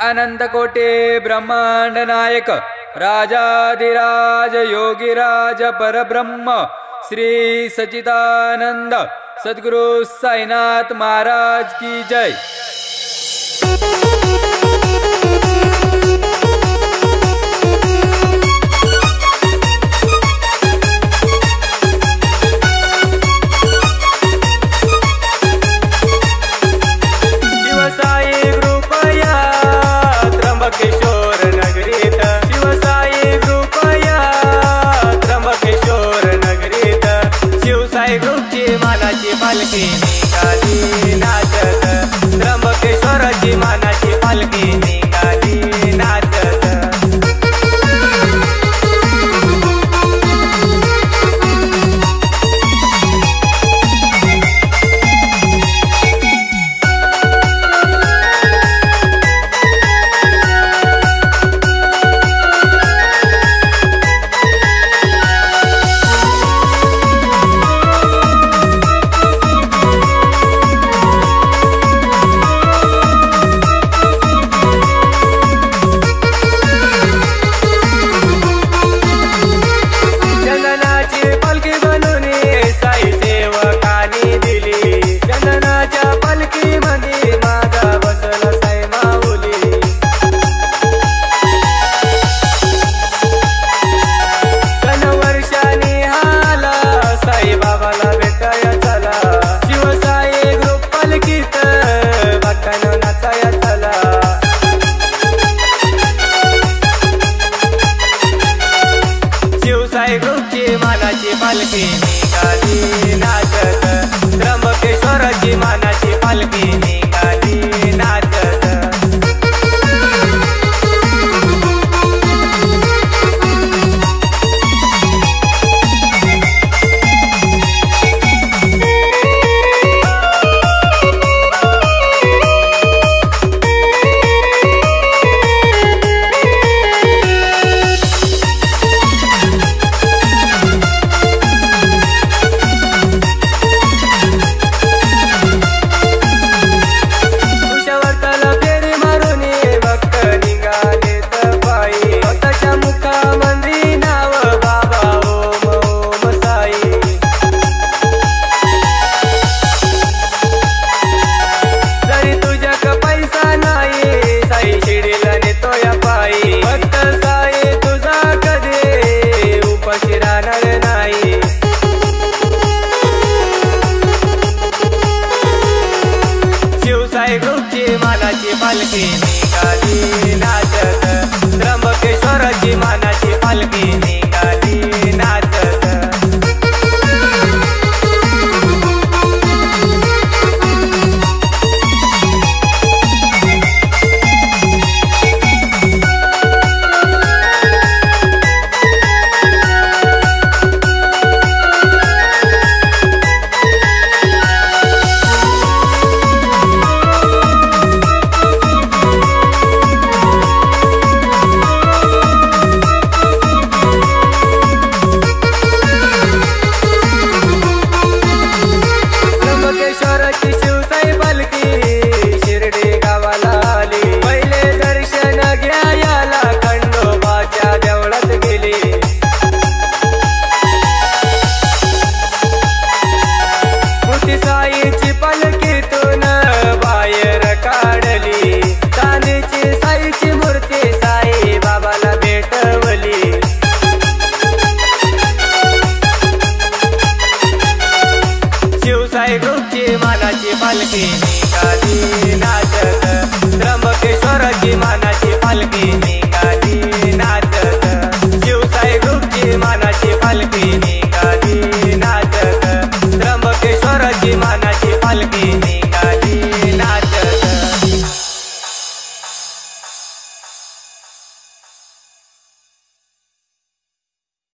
अनंत कोटे ब्रह्मांड नायक राजाधिराज योगीराज परब्रह्म श्री सच्चिदानंद सद्गुरु साईनाथ महाराज की जय। पालखी निघाली नाचत त्र्यंबकेश्वराची मानाची पालखी निघाली नाचत। पालखी निघाली नाचत त्र्यंबकेश्वराची मानाची पालखी निघाली नाचत। पालखी निघाली नाचत त्र्यंबकेश्वराची मानाची पालखी निघाली नाचत। साईची पालखीतून बाहेर काढली चांदीची साईची मूर्ती साई बाबाला भेटवली। शिवसाई ग्रुपची मानाची पालखी